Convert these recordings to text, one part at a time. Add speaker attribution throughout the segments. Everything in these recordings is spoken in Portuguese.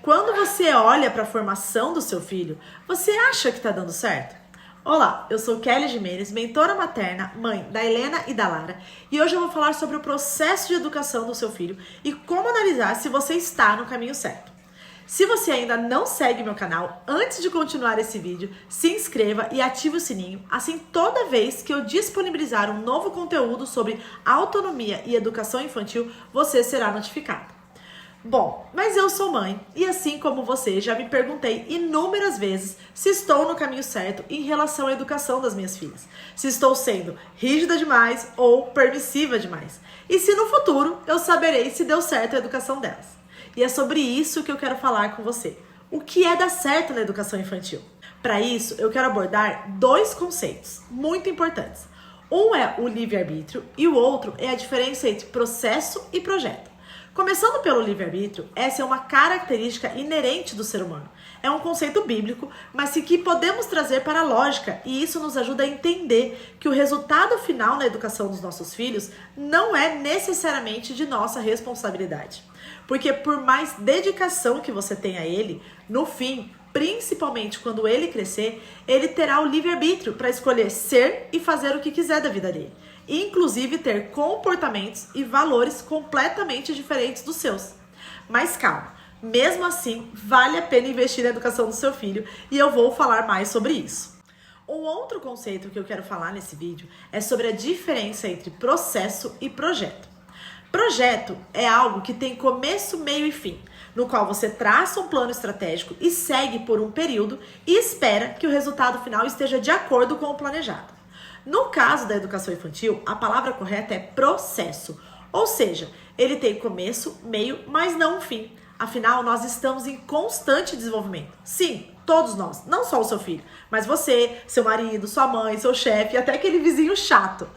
Speaker 1: Quando você olha para a formação do seu filho, você acha que está dando certo? Olá, eu sou Kelly Jimenez, mentora materna, mãe da Helena e da Lara, e hoje eu vou falar sobre o processo de educação do seu filho e como analisar se você está no caminho certo. Se você ainda não segue meu canal, antes de continuar esse vídeo, se inscreva e ative o sininho, assim toda vez que eu disponibilizar um novo conteúdo sobre autonomia e educação infantil, você será notificado. Bom, mas eu sou mãe e assim como você, já me perguntei inúmeras vezes se estou no caminho certo em relação à educação das minhas filhas. Se estou sendo rígida demais ou permissiva demais. E se no futuro eu saberei se deu certo a educação delas. E é sobre isso que eu quero falar com você. O que é dar certo na educação infantil? Para isso, eu quero abordar dois conceitos muito importantes. Um é o livre-arbítrio e o outro é a diferença entre processo e projeto. Começando pelo livre-arbítrio, essa é uma característica inerente do ser humano. É um conceito bíblico, mas que podemos trazer para a lógica, e isso nos ajuda a entender que o resultado final na educação dos nossos filhos não é necessariamente de nossa responsabilidade. Porque por mais dedicação que você tenha a ele, no fim, principalmente quando ele crescer, ele terá o livre-arbítrio para escolher ser e fazer o que quiser da vida dele. Inclusive ter comportamentos e valores completamente diferentes dos seus. Mas calma, mesmo assim, vale a pena investir na educação do seu filho e eu vou falar mais sobre isso. Um outro conceito que eu quero falar nesse vídeo é sobre a diferença entre processo e projeto. Projeto é algo que tem começo, meio e fim, no qual você traça um plano estratégico e segue por um período e espera que o resultado final esteja de acordo com o planejado. No caso da educação infantil, a palavra correta é processo, ou seja, ele tem começo, meio, mas não um fim. Afinal, nós estamos em constante desenvolvimento. Sim, todos nós, não só o seu filho, mas você, seu marido, sua mãe, seu chefe, até aquele vizinho chato.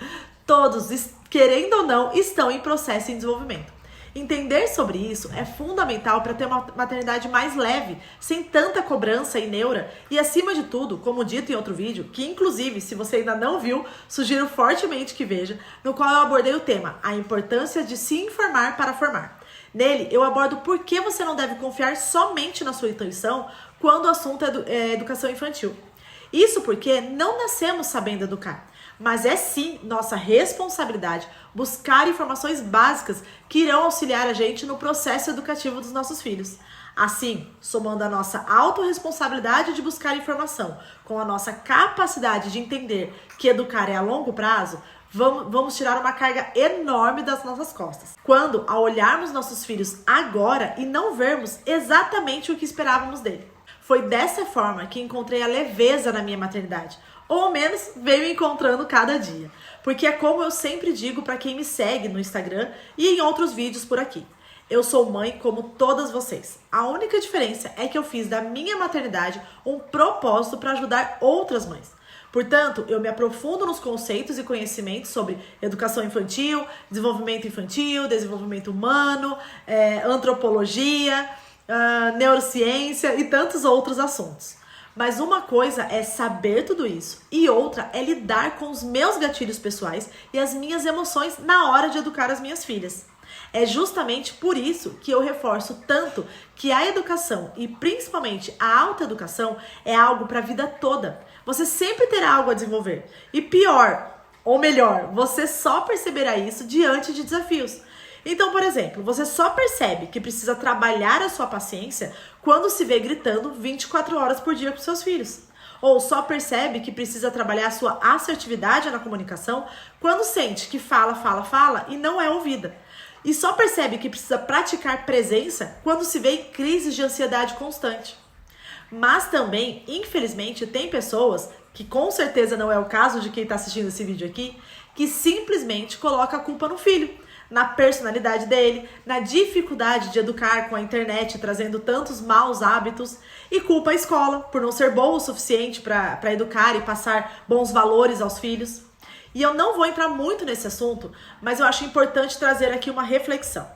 Speaker 1: Todos, querendo ou não, estão em processo de desenvolvimento. Entender sobre isso é fundamental para ter uma maternidade mais leve, sem tanta cobrança e neura e, acima de tudo, como dito em outro vídeo, que inclusive, se você ainda não viu, sugiro fortemente que veja, no qual eu abordei o tema, a importância de se informar para formar. Nele, eu abordo por que você não deve confiar somente na sua intuição quando o assunto é educação infantil. Isso porque não nascemos sabendo educar. Mas é sim nossa responsabilidade buscar informações básicas que irão auxiliar a gente no processo educativo dos nossos filhos. Assim, somando a nossa autorresponsabilidade de buscar informação com a nossa capacidade de entender que educar é a longo prazo, vamos tirar uma carga enorme das nossas costas. Quando, ao olharmos nossos filhos agora e não vermos exatamente o que esperávamos dele. Foi dessa forma que encontrei a leveza na minha maternidade. Ou ao menos venho encontrando cada dia. Porque é como eu sempre digo para quem me segue no Instagram e em outros vídeos por aqui. Eu sou mãe como todas vocês. A única diferença é que eu fiz da minha maternidade um propósito para ajudar outras mães. Portanto, eu me aprofundo nos conceitos e conhecimentos sobre educação infantil, desenvolvimento humano, antropologia, neurociência e tantos outros assuntos. Mas uma coisa é saber tudo isso e outra é lidar com os meus gatilhos pessoais e as minhas emoções na hora de educar as minhas filhas. É justamente por isso que eu reforço tanto que a educação e principalmente a autoeducação é algo para a vida toda. Você sempre terá algo a desenvolver. E pior, ou melhor, você só perceberá isso diante de desafios. Então, por exemplo, você só percebe que precisa trabalhar a sua paciência quando se vê gritando 24 horas por dia com seus filhos. Ou só percebe que precisa trabalhar a sua assertividade na comunicação quando sente que fala e não é ouvida. E só percebe que precisa praticar presença quando se vê em crises de ansiedade constante. Mas também, infelizmente, tem pessoas, que com certeza não é o caso de quem está assistindo esse vídeo aqui, que simplesmente coloca a culpa no filho. Na personalidade dele, na dificuldade de educar com a internet, trazendo tantos maus hábitos, e culpa a escola por não ser boa o suficiente para educar e passar bons valores aos filhos. E eu não vou entrar muito nesse assunto, mas eu acho importante trazer aqui uma reflexão.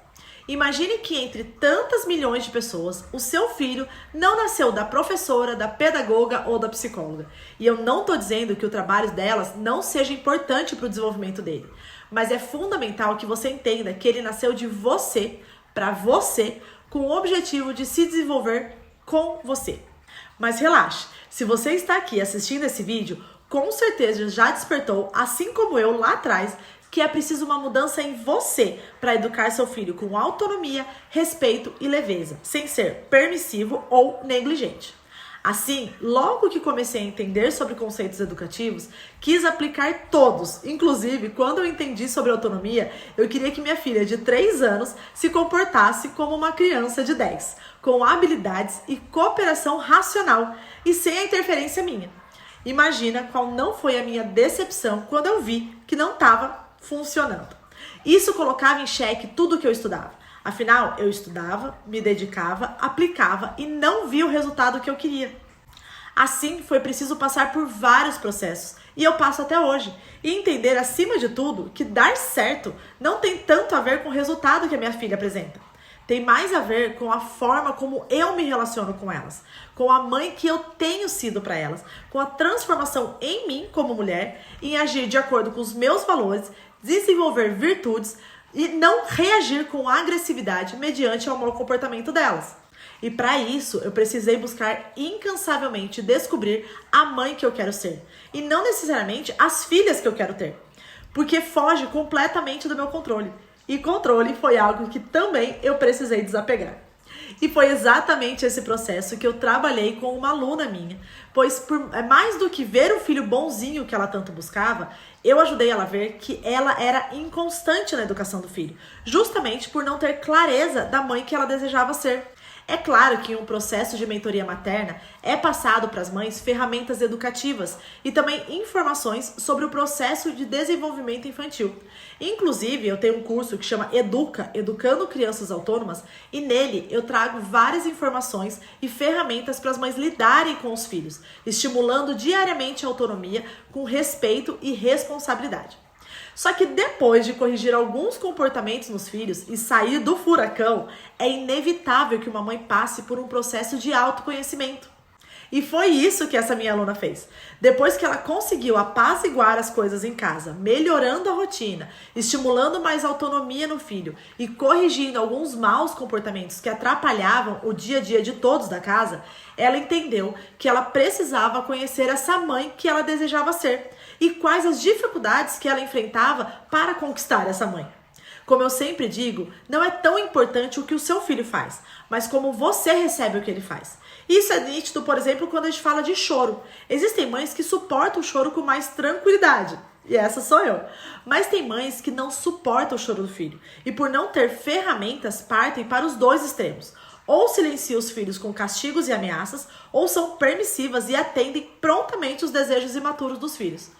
Speaker 1: Imagine que entre tantas milhões de pessoas, o seu filho não nasceu da professora, da pedagoga ou da psicóloga. E eu não estou dizendo que o trabalho delas não seja importante para o desenvolvimento dele. Mas é fundamental que você entenda que ele nasceu de você, para você, com o objetivo de se desenvolver com você. Mas relaxe, se você está aqui assistindo esse vídeo, com certeza já despertou, assim como eu lá atrás, que é preciso uma mudança em você para educar seu filho com autonomia, respeito e leveza, sem ser permissivo ou negligente. Assim, logo que comecei a entender sobre conceitos educativos, quis aplicar todos. Inclusive, quando eu entendi sobre autonomia, eu queria que minha filha de 3 anos se comportasse como uma criança de 10, com habilidades e cooperação racional e sem a interferência minha. Imagina qual não foi a minha decepção quando eu vi que não estava funcionando. Isso colocava em xeque tudo o que eu estudava. Afinal, eu estudava, me dedicava, aplicava e não vi o resultado que eu queria. Assim, foi preciso passar por vários processos, e eu passo até hoje, e entender, acima de tudo, que dar certo não tem tanto a ver com o resultado que a minha filha apresenta. Tem mais a ver com a forma como eu me relaciono com elas, com a mãe que eu tenho sido para elas, com a transformação em mim como mulher, em agir de acordo com os meus valores, desenvolver virtudes, e não reagir com agressividade mediante ao mau comportamento delas. E para isso, eu precisei buscar incansavelmente descobrir a mãe que eu quero ser. E não necessariamente as filhas que eu quero ter. Porque foge completamente do meu controle. E controle foi algo que também eu precisei desapegar. E foi exatamente esse processo que eu trabalhei com uma aluna minha, pois mais do que ver o filho bonzinho que ela tanto buscava, eu ajudei ela a ver que ela era inconstante na educação do filho, justamente por não ter clareza da mãe que ela desejava ser. É claro que em um processo de mentoria materna é passado para as mães ferramentas educativas e também informações sobre o processo de desenvolvimento infantil. Inclusive, eu tenho um curso que chama Educa, Educando Crianças Autônomas, e nele eu trago várias informações e ferramentas para as mães lidarem com os filhos, estimulando diariamente a autonomia com respeito e responsabilidade. Só que depois de corrigir alguns comportamentos nos filhos e sair do furacão, é inevitável que uma mãe passe por um processo de autoconhecimento. E foi isso que essa minha aluna fez. Depois que ela conseguiu apaziguar as coisas em casa, melhorando a rotina, estimulando mais autonomia no filho e corrigindo alguns maus comportamentos que atrapalhavam o dia a dia de todos da casa, ela entendeu que ela precisava conhecer essa mãe que ela desejava ser e quais as dificuldades que ela enfrentava para conquistar essa mãe. Como eu sempre digo, não é tão importante o que o seu filho faz, mas como você recebe o que ele faz. Isso é nítido, por exemplo, quando a gente fala de choro. Existem mães que suportam o choro com mais tranquilidade, e essa sou eu. Mas tem mães que não suportam o choro do filho, e por não ter ferramentas, partem para os dois extremos. Ou silenciam os filhos com castigos e ameaças, ou são permissivas e atendem prontamente os desejos imaturos dos filhos.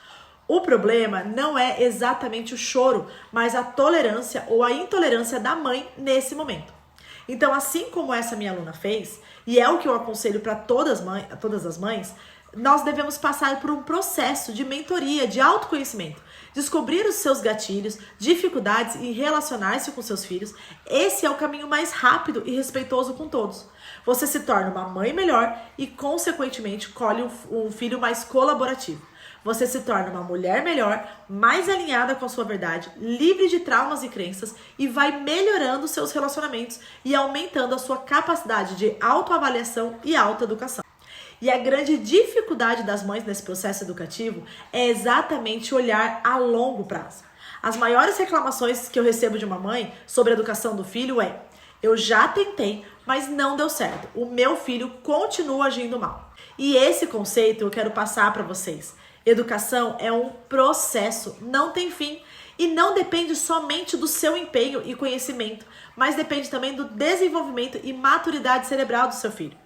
Speaker 1: O problema não é exatamente o choro, mas a tolerância ou a intolerância da mãe nesse momento. Então, assim como essa minha aluna fez, e é o que eu aconselho para todas as mães, nós devemos passar por um processo de mentoria, de autoconhecimento, descobrir os seus gatilhos, dificuldades em relacionar-se com seus filhos. Esse é o caminho mais rápido e respeitoso com todos. Você se torna uma mãe melhor e, consequentemente, colhe um filho mais colaborativo. Você se torna uma mulher melhor, mais alinhada com a sua verdade, livre de traumas e crenças e vai melhorando seus relacionamentos e aumentando a sua capacidade de autoavaliação e autoeducação. E a grande dificuldade das mães nesse processo educativo é exatamente olhar a longo prazo. As maiores reclamações que eu recebo de uma mãe sobre a educação do filho é: eu já tentei, mas não deu certo. O meu filho continua agindo mal. E esse conceito eu quero passar para vocês. Educação é um processo, não tem fim e não depende somente do seu empenho e conhecimento, mas depende também do desenvolvimento e maturidade cerebral do seu filho.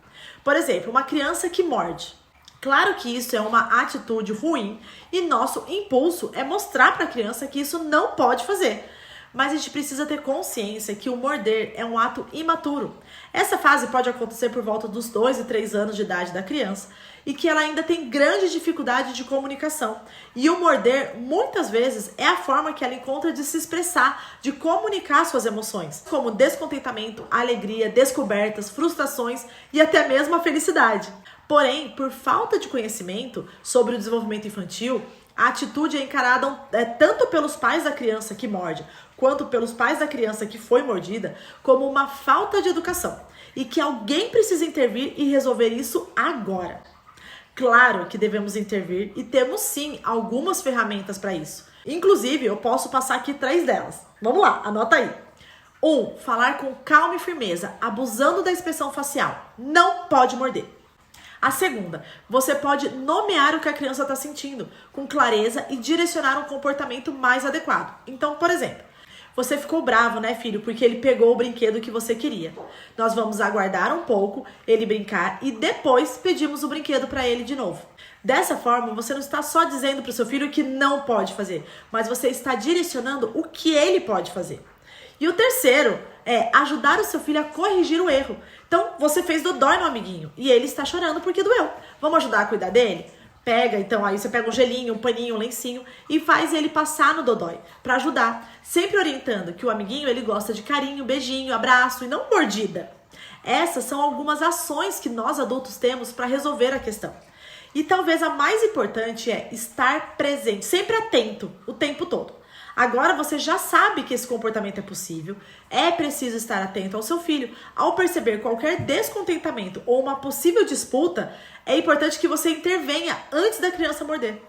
Speaker 1: Por exemplo, uma criança que morde. Claro que isso é uma atitude ruim e nosso impulso é mostrar para a criança que isso não pode fazer. Mas a gente precisa ter consciência que o morder é um ato imaturo. Essa fase pode acontecer por volta dos 2 e 3 anos de idade da criança e que ela ainda tem grande dificuldade de comunicação. E o morder, muitas vezes, é a forma que ela encontra de se expressar, de comunicar suas emoções, como descontentamento, alegria, descobertas, frustrações e até mesmo a felicidade. Porém, por falta de conhecimento sobre o desenvolvimento infantil, a atitude é encarada tanto pelos pais da criança que morde, quanto pelos pais da criança que foi mordida, como uma falta de educação. E que alguém precisa intervir e resolver isso agora. Claro que devemos intervir e temos sim algumas ferramentas para isso. Inclusive, eu posso passar aqui 3 delas. Vamos lá, anota aí. 1. Falar com calma e firmeza, abusando da expressão facial. Não pode morder. A segunda, você pode nomear o que a criança está sentindo, com clareza e direcionar um comportamento mais adequado. Então, por exemplo, você ficou bravo, né, filho, porque ele pegou o brinquedo que você queria. Nós vamos aguardar um pouco, ele brincar e depois pedimos o brinquedo para ele de novo. Dessa forma, você não está só dizendo para o seu filho o que não pode fazer, mas você está direcionando o que ele pode fazer. E o terceiro é ajudar o seu filho a corrigir o erro. Então, você fez dodói no amiguinho e ele está chorando porque doeu. Vamos ajudar a cuidar dele? Então aí você pega um gelinho, um paninho, um lencinho e faz ele passar no dodói para ajudar. Sempre orientando que o amiguinho ele gosta de carinho, beijinho, abraço e não mordida. Essas são algumas ações que nós adultos temos para resolver a questão. E talvez a mais importante é estar presente, sempre atento o tempo todo. Agora você já sabe que esse comportamento é possível, é preciso estar atento ao seu filho. Ao perceber qualquer descontentamento ou uma possível disputa, é importante que você intervenha antes da criança morder.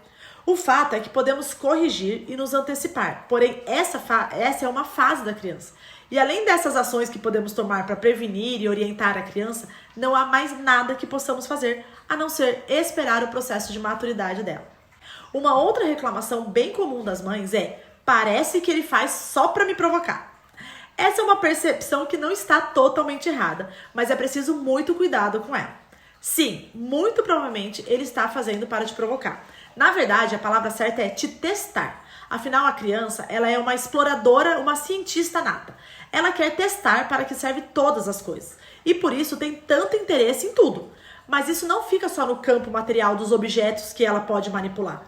Speaker 1: O fato é que podemos corrigir e nos antecipar, porém essa é uma fase da criança. E além dessas ações que podemos tomar para prevenir e orientar a criança, não há mais nada que possamos fazer, a não ser esperar o processo de maturidade dela. Uma outra reclamação bem comum das mães é: parece que ele faz só para me provocar. Essa é uma percepção que não está totalmente errada, mas é preciso muito cuidado com ela. Sim, muito provavelmente ele está fazendo para te provocar. Na verdade, a palavra certa é te testar. Afinal, a criança, ela é uma exploradora, uma cientista nata. Ela quer testar para que serve todas as coisas. E por isso tem tanto interesse em tudo. Mas isso não fica só no campo material dos objetos que ela pode manipular.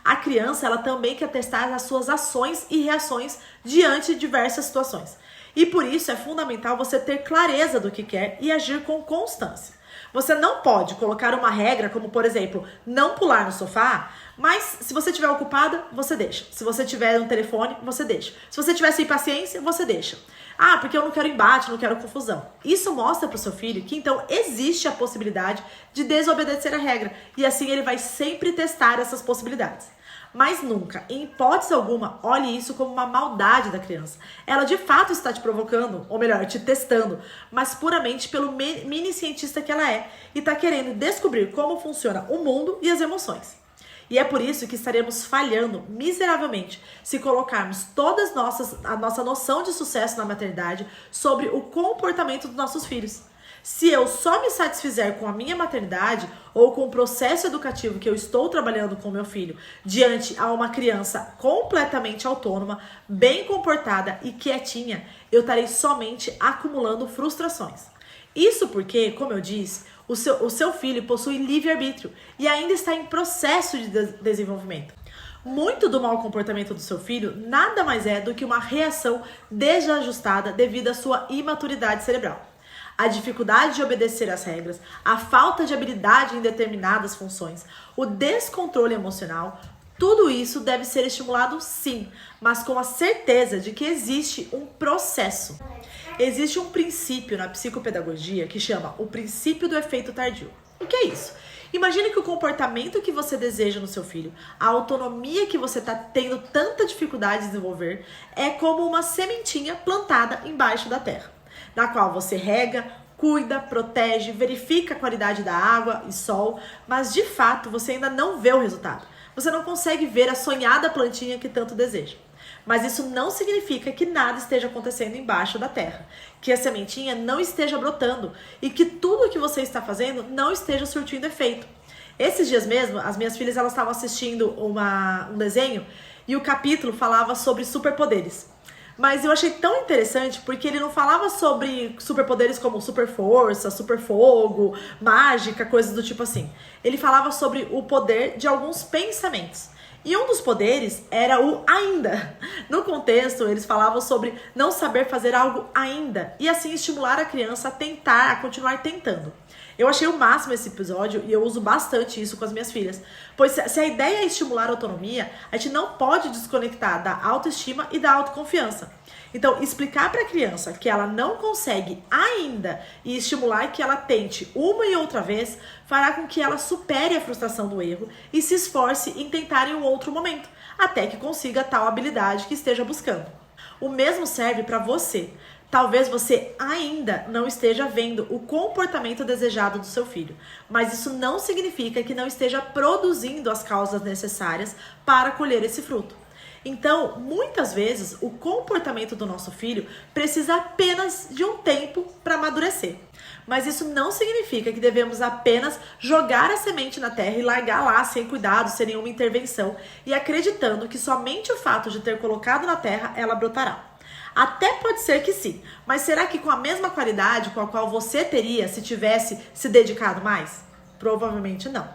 Speaker 1: A criança, ela também quer testar as suas ações e reações diante de diversas situações. E por isso é fundamental você ter clareza do que quer e agir com constância. Você não pode colocar uma regra como, por exemplo, não pular no sofá, mas se você estiver ocupada, você deixa. Se você tiver no telefone, você deixa. Se você tiver sem paciência, você deixa. Ah, porque eu não quero embate, não quero confusão. Isso mostra para o seu filho que então existe a possibilidade de desobedecer a regra e assim ele vai sempre testar essas possibilidades. Mas nunca, em hipótese alguma, olhe isso como uma maldade da criança. Ela de fato está te provocando, ou melhor, te testando, mas puramente pelo mini cientista que ela é e está querendo descobrir como funciona o mundo e as emoções. E é por isso que estaremos falhando miseravelmente se colocarmos a nossa noção de sucesso na maternidade sobre o comportamento dos nossos filhos. Se eu só me satisfizer com a minha maternidade ou com o processo educativo que eu estou trabalhando com meu filho diante a uma criança completamente autônoma, bem comportada e quietinha, eu estarei somente acumulando frustrações. Isso porque, como eu disse, o seu filho possui livre-arbítrio e ainda está em processo de desenvolvimento. Muito do mau comportamento do seu filho nada mais é do que uma reação desajustada devido à sua imaturidade cerebral. A dificuldade de obedecer às regras, a falta de habilidade em determinadas funções, o descontrole emocional, tudo isso deve ser estimulado sim, mas com a certeza de que existe um processo. Existe um princípio na psicopedagogia que chama o princípio do efeito tardio. O que é isso? Imagine que o comportamento que você deseja no seu filho, a autonomia que você está tendo tanta dificuldade de desenvolver, é como uma sementinha plantada embaixo da terra, na qual você rega, cuida, protege, verifica a qualidade da água e sol, mas de fato você ainda não vê o resultado. Você não consegue ver a sonhada plantinha que tanto deseja. Mas isso não significa que nada esteja acontecendo embaixo da terra, que a sementinha não esteja brotando e que tudo o que você está fazendo não esteja surtindo efeito. Esses dias mesmo, as minhas filhas elas estavam assistindo um desenho e o capítulo falava sobre superpoderes. Mas eu achei tão interessante porque ele não falava sobre superpoderes como super força, super fogo, mágica, coisas do tipo assim. Ele falava sobre o poder de alguns pensamentos. E um dos poderes era o ainda. No contexto, eles falavam sobre não saber fazer algo ainda e assim estimular a criança a tentar, a continuar tentando. Eu achei o máximo esse episódio e eu uso bastante isso com as minhas filhas. Pois se a ideia é estimular a autonomia, a gente não pode desconectar da autoestima e da autoconfiança. Então, explicar para a criança que ela não consegue ainda e estimular que ela tente uma e outra vez fará com que ela supere a frustração do erro e se esforce em tentar em um outro momento, até que consiga tal habilidade que esteja buscando. O mesmo serve para você. Talvez você ainda não esteja vendo o comportamento desejado do seu filho, mas isso não significa que não esteja produzindo as causas necessárias para colher esse fruto. Então, muitas vezes, o comportamento do nosso filho precisa apenas de um tempo para amadurecer. Mas isso não significa que devemos apenas jogar a semente na terra e largar lá sem cuidado, sem nenhuma intervenção, e acreditando que somente o fato de ter colocado na terra ela brotará. Até pode ser que sim, mas será que com a mesma qualidade com a qual você teria se tivesse se dedicado mais? Provavelmente não.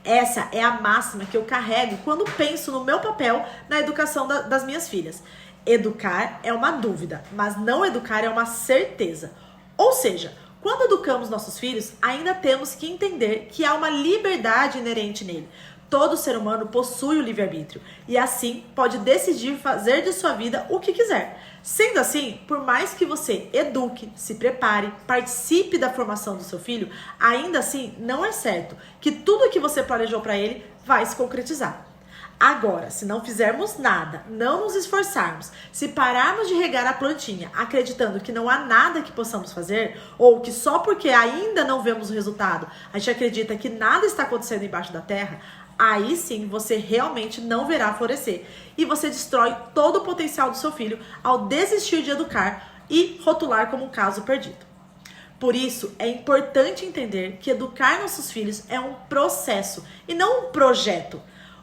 Speaker 1: Essa é a máxima que eu carrego quando penso no meu papel na educação das minhas filhas. Educar é uma dúvida, mas não educar é uma certeza. Ou seja, quando educamos nossos filhos, ainda temos que entender que há uma liberdade inerente nele. Todo ser humano possui o livre-arbítrio e assim pode decidir fazer de sua vida o que quiser. Sendo assim, por mais que você eduque, se prepare, participe da formação do seu filho, ainda assim não é certo que tudo que você planejou para ele vai se concretizar. Agora, se não fizermos nada, não nos esforçarmos, se pararmos de regar a plantinha acreditando que não há nada que possamos fazer, ou que só porque ainda não vemos o resultado, a gente acredita que nada está acontecendo embaixo da terra, aí sim você realmente não verá florescer. E você destrói todo o potencial do seu filho ao desistir de educar e rotular como um caso perdido. Por isso, é importante entender que educar nossos filhos é um processo e não um projeto.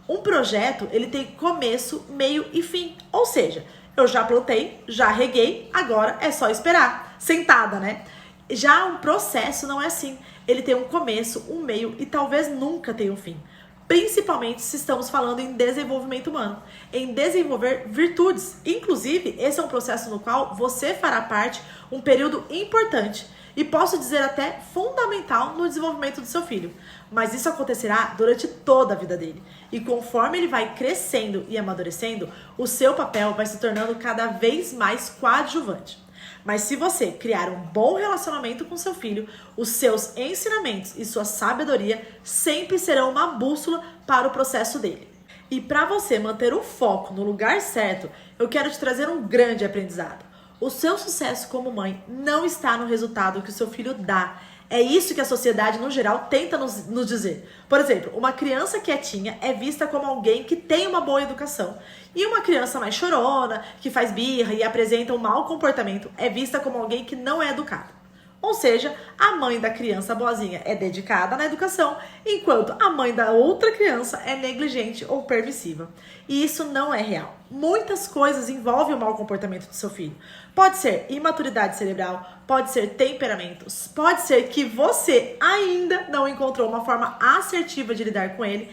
Speaker 1: Um projeto, ele tem começo, meio e fim. Ou seja, eu já plantei, já reguei, agora é só esperar. Sentada, né? Já um processo não é assim. Ele tem um começo, um meio e talvez nunca tenha um fim. Principalmente se estamos falando em desenvolvimento humano, em desenvolver virtudes. Inclusive, esse é um processo no qual você fará parte um período importante e posso dizer até fundamental no desenvolvimento do seu filho. Mas isso acontecerá durante toda a vida dele. E conforme ele vai crescendo e amadurecendo, o seu papel vai se tornando cada vez mais coadjuvante. Mas se você criar um bom relacionamento com seu filho, os seus ensinamentos e sua sabedoria sempre serão uma bússola para o processo dele. E para você manter o foco no lugar certo, eu quero te trazer um grande aprendizado. O seu sucesso como mãe não está no resultado que o seu filho dá. É isso que a sociedade, no geral, tenta nos dizer. Por exemplo, uma criança quietinha é vista como alguém que tem uma boa educação. E uma criança mais chorona, que faz birra e apresenta um mau comportamento, é vista como alguém que não é educado. Ou seja, a mãe da criança boazinha é dedicada na educação, enquanto a mãe da outra criança é negligente ou permissiva. E isso não é real. Muitas coisas envolvem o mau comportamento do seu filho. Pode ser imaturidade cerebral, pode ser temperamentos, pode ser que você ainda não encontrou uma forma assertiva de lidar com ele.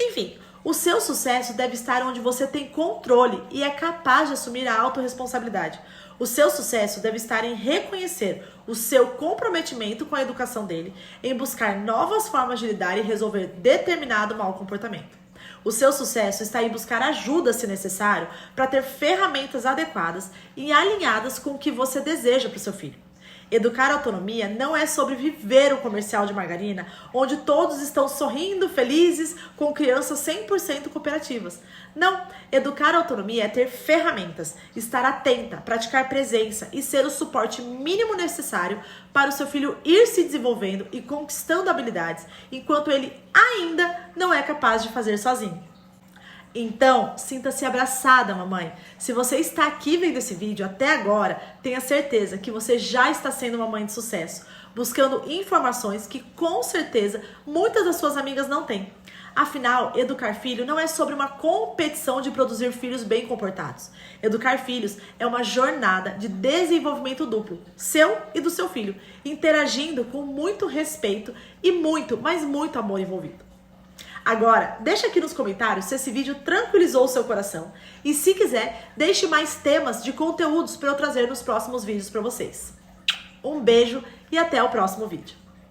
Speaker 1: Enfim, o seu sucesso deve estar onde você tem controle e é capaz de assumir a autorresponsabilidade. O seu sucesso deve estar em reconhecer o seu comprometimento com a educação dele, em buscar novas formas de lidar e resolver determinado mau comportamento. O seu sucesso está em buscar ajuda, se necessário, para ter ferramentas adequadas e alinhadas com o que você deseja para o seu filho. Educar a autonomia não é sobre viver o comercial de margarina, onde todos estão sorrindo, felizes, com crianças 100% cooperativas. Não, educar a autonomia é ter ferramentas, estar atenta, praticar presença e ser o suporte mínimo necessário para o seu filho ir se desenvolvendo e conquistando habilidades, enquanto ele ainda não é capaz de fazer sozinho. Então, sinta-se abraçada, mamãe. Se você está aqui vendo esse vídeo até agora, tenha certeza que você já está sendo uma mãe de sucesso, buscando informações que com certeza muitas das suas amigas não têm. Afinal, educar filho não é sobre uma competição de produzir filhos bem comportados. Educar filhos é uma jornada de desenvolvimento duplo, seu e do seu filho, interagindo com muito respeito e muito, mas muito amor envolvido. Agora, deixa aqui nos comentários se esse vídeo tranquilizou o seu coração. E se quiser, deixe mais temas de conteúdos para eu trazer nos próximos vídeos para vocês. Um beijo e até o próximo vídeo.